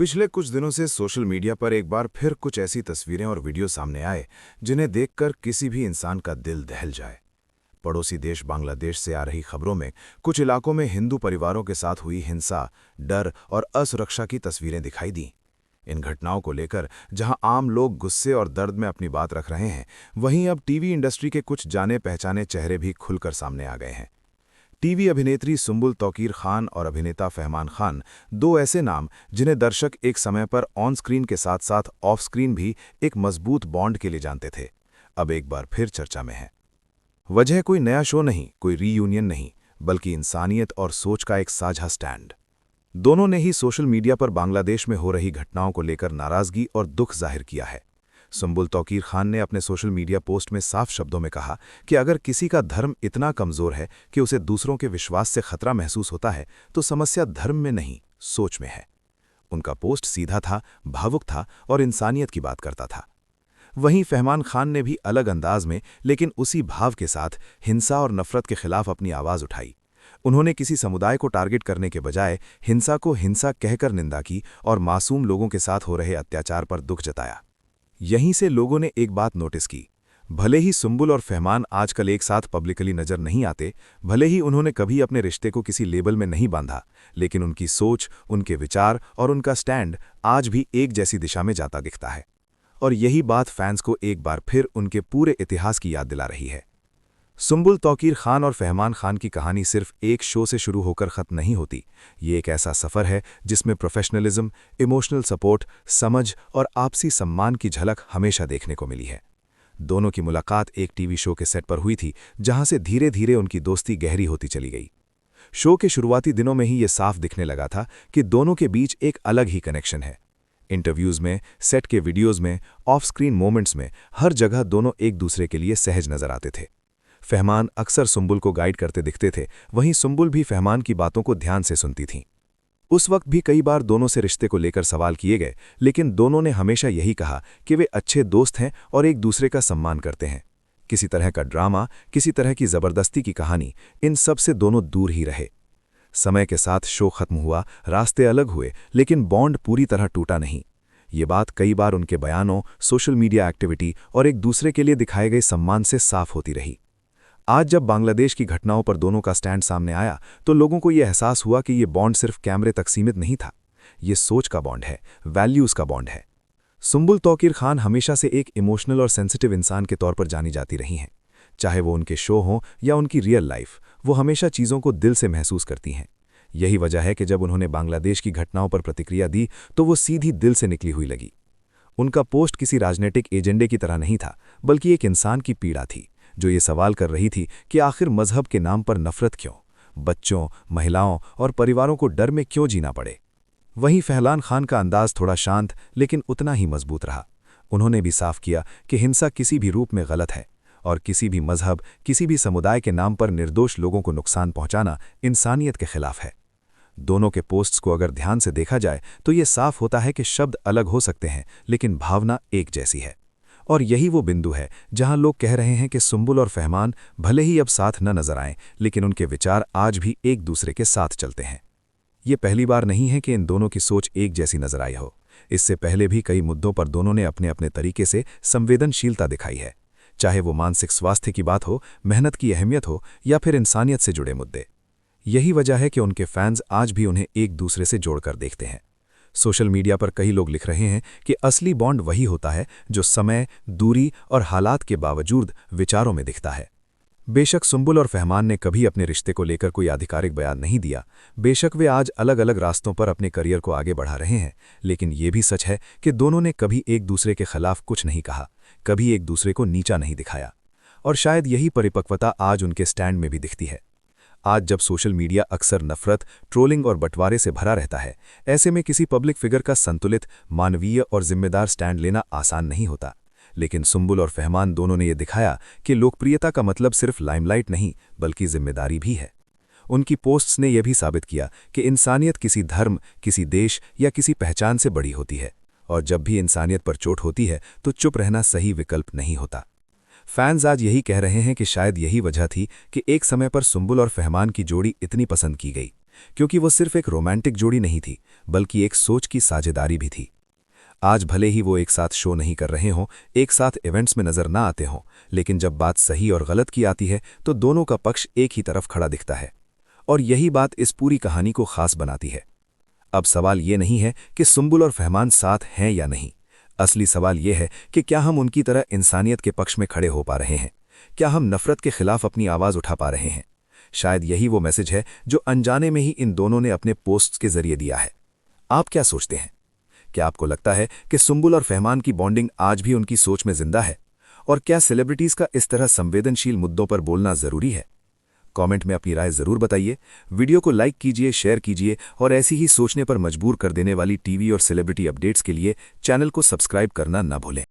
पिछले कुछ दिनों से सोशल मीडिया पर एक बार फिर कुछ ऐसी तस्वीरें और वीडियो सामने आए जिन्हें देखकर किसी भी इंसान का दिल दहल जाए। पड़ोसी देश बांग्लादेश से आ रही खबरों में कुछ इलाकों में हिंदू परिवारों के साथ हुई हिंसा, डर और असुरक्षा की तस्वीरें दिखाई दी। इन घटनाओं को लेकर जहां आम लोग गुस्से और दर्द में अपनी बात रख रहे हैं, वहीं अब टीवी इंडस्ट्री के कुछ जाने पहचाने चेहरे भी खुलकर सामने आ गए हैं। टीवी अभिनेत्री सुंबुल तौकीर खान और अभिनेता फहमान खान, दो ऐसे नाम जिन्हें दर्शक एक समय पर ऑन स्क्रीन के साथ साथ ऑफ स्क्रीन भी एक मजबूत बॉन्ड के लिए जानते थे, अब एक बार फिर चर्चा में है। वजह कोई नया शो नहीं, कोई रीयूनियन नहीं, बल्कि इंसानियत और सोच का एक साझा स्टैंड। दोनों ने ही सोशल मीडिया पर बांग्लादेश में हो रही घटनाओं को लेकर नाराजगी और दुख जाहिर किया है। सुंबुल तौकीर खान ने अपने सोशल मीडिया पोस्ट में साफ शब्दों में कहा कि अगर किसी का धर्म इतना कमजोर है कि उसे दूसरों के विश्वास से खतरा महसूस होता है, तो समस्या धर्म में नहीं, सोच में है। उनका पोस्ट सीधा था, भावुक था और इंसानियत की बात करता था। वहीं फहमान खान ने भी अलग अंदाज में, लेकिन उसी भाव के साथ हिंसा और नफरत के खिलाफ अपनी आवाज उठाई। उन्होंने किसी समुदाय को टारगेट करने के बजाय हिंसा को हिंसा कहकर निंदा की और मासूम लोगों के साथ हो रहे अत्याचार पर दुख जताया। यहीं से लोगों ने एक बात नोटिस की। भले ही सुंबुल और फहमान आजकल एक साथ पब्लिकली नजर नहीं आते, भले ही उन्होंने कभी अपने रिश्ते को किसी लेबल में नहीं बांधा, लेकिन उनकी सोच, उनके विचार और उनका स्टैंड आज भी एक जैसी दिशा में जाता दिखता है। और यही बात फैंस को एक बार फिर उनके पूरे इतिहास की याद दिला रही है। सुंबुल तौकीर खान और फहमान खान की कहानी सिर्फ एक शो से शुरू होकर खत्म नहीं होती। ये एक ऐसा सफ़र है जिसमें प्रोफेशनलिज्म, इमोशनल सपोर्ट, समझ और आपसी सम्मान की झलक हमेशा देखने को मिली है। दोनों की मुलाकात एक टीवी शो के सेट पर हुई थी, जहां से धीरे धीरे उनकी दोस्ती गहरी होती चली गई। शो के शुरुआती दिनों में ही ये साफ दिखने लगा था कि दोनों के बीच एक अलग ही कनेक्शन है। इंटरव्यूज़ में, सेट के वीडियोज़ में, ऑफ स्क्रीन मोमेंट्स में, हर जगह दोनों एक दूसरे के लिए सहज नजर आते थे। फहमान अक्सर सुंबुल को गाइड करते दिखते थे, वहीं सुंबुल भी फहमान की बातों को ध्यान से सुनती थीं। उस वक्त भी कई बार दोनों से रिश्ते को लेकर सवाल किए गए, लेकिन दोनों ने हमेशा यही कहा कि वे अच्छे दोस्त हैं और एक दूसरे का सम्मान करते हैं। किसी तरह का ड्रामा, किसी तरह की जबरदस्ती की कहानी, इन सब से दोनों दूर ही रहे। समय के साथ शो खत्म हुआ, रास्ते अलग हुए, लेकिन बॉन्ड पूरी तरह टूटा नहीं। ये बात कई बार उनके बयानों, सोशल मीडिया एक्टिविटी और एक दूसरे के लिए दिखाए गए सम्मान से साफ होती रही। आज जब बांग्लादेश की घटनाओं पर दोनों का स्टैंड सामने आया, तो लोगों को यह एहसास हुआ कि ये बॉन्ड सिर्फ कैमरे तक सीमित नहीं था। ये सोच का बॉन्ड है, वैल्यूज़ का बॉन्ड है। सुंबुल तौकीर खान हमेशा से एक इमोशनल और सेंसिटिव इंसान के तौर पर जानी जाती रही हैं। चाहे वो उनके शो हों या उनकी रियल लाइफ, वो हमेशा चीज़ों को दिल से महसूस करती हैं। यही वजह है कि जब उन्होंने बांग्लादेश की घटनाओं पर प्रतिक्रिया दी, तो वो सीधी दिल से निकली हुई लगी। उनका पोस्ट किसी राजनीतिक एजेंडे की तरह नहीं था, बल्कि एक इंसान की पीड़ा थी, जो ये सवाल कर रही थी कि आखिर मजहब के नाम पर नफरत क्यों, बच्चों, महिलाओं और परिवारों को डर में क्यों जीना पड़े। वहीं फहलान खान का अंदाज थोड़ा शांत, लेकिन उतना ही मजबूत रहा। उन्होंने भी साफ किया कि हिंसा किसी भी रूप में गलत है और किसी भी मजहब, किसी भी समुदाय के नाम पर निर्दोष लोगों को नुकसान पहुंचाना इंसानियत के खिलाफ है। दोनों के पोस्ट्स को अगर ध्यान से देखा जाए, तो ये साफ होता है कि शब्द अलग हो सकते हैं, लेकिन भावना एक जैसी है। और यही वो बिंदु है जहां लोग कह रहे हैं कि सुंबुल और फहमान भले ही अब साथ न नजर आएं, लेकिन उनके विचार आज भी एक दूसरे के साथ चलते हैं। ये पहली बार नहीं है कि इन दोनों की सोच एक जैसी नजर आई हो। इससे पहले भी कई मुद्दों पर दोनों ने अपने अपने तरीके से संवेदनशीलता दिखाई है, चाहे वो मानसिक स्वास्थ्य की बात हो, मेहनत की अहमियत हो या फिर इंसानियत से जुड़े मुद्दे। यही वजह है कि उनके फैंस आज भी उन्हें एक दूसरे से जोड़कर देखते हैं। सोशल मीडिया पर कई लोग लिख रहे हैं कि असली बॉन्ड वही होता है जो समय, दूरी और हालात के बावजूद विचारों में दिखता है। बेशक सुंबुल और फहमान ने कभी अपने रिश्ते को लेकर कोई आधिकारिक बयान नहीं दिया, बेशक वे आज अलग अलग रास्तों पर अपने करियर को आगे बढ़ा रहे हैं, लेकिन ये भी सच है कि दोनों ने कभी एक दूसरे के खिलाफ कुछ नहीं कहा, कभी एक दूसरे को नीचा नहीं दिखाया। और शायद यही परिपक्वता आज उनके स्टैंड में भी दिखती है। आज जब सोशल मीडिया अक्सर नफरत, ट्रोलिंग और बंटवारे से भरा रहता है, ऐसे में किसी पब्लिक फिगर का संतुलित, मानवीय और जिम्मेदार स्टैंड लेना आसान नहीं होता। लेकिन सुंबुल और फहमान दोनों ने यह दिखाया कि लोकप्रियता का मतलब सिर्फ लाइमलाइट नहीं, बल्कि जिम्मेदारी भी है। उनकी पोस्ट्स ने यह भी साबित किया कि इंसानियत किसी धर्म, किसी देश या किसी पहचान से बड़ी होती है, और जब भी इंसानियत पर चोट होती है तो चुप रहना सही विकल्प नहीं होता। फैंस आज यही कह रहे हैं कि शायद यही वजह थी कि एक समय पर सुंबुल और फहमान की जोड़ी इतनी पसंद की गई, क्योंकि वो सिर्फ एक रोमांटिक जोड़ी नहीं थी, बल्कि एक सोच की साझेदारी भी थी। आज भले ही वो एक साथ शो नहीं कर रहे हों, एक साथ इवेंट्स में नजर ना आते हों, लेकिन जब बात सही और गलत की आती है तो दोनों का पक्ष एक ही तरफ खड़ा दिखता है। और यही बात इस पूरी कहानी को खास बनाती है। अब सवाल ये नहीं है कि सुंबुल और फहमान साथ हैं या नहीं। असली सवाल ये है कि क्या हम उनकी तरह इंसानियत के पक्ष में खड़े हो पा रहे हैं? क्या हम नफरत के खिलाफ अपनी आवाज उठा पा रहे हैं? शायद यही वो मैसेज है जो अनजाने में ही इन दोनों ने अपने पोस्ट्स के जरिए दिया है। आप क्या सोचते हैं? क्या आपको लगता है कि सुंबुल और फहमान की बॉन्डिंग आज भी उनकी सोच में जिंदा है? और क्या सेलिब्रिटीज का इस तरह संवेदनशील मुद्दों पर बोलना जरूरी है? कमेंट में अपनी राय जरूर बताइए। वीडियो को लाइक कीजिए, शेयर कीजिए और ऐसी ही सोचने पर मजबूर कर देने वाली टीवी और सेलिब्रिटी अपडेट्स के लिए चैनल को सब्सक्राइब करना न भूलें।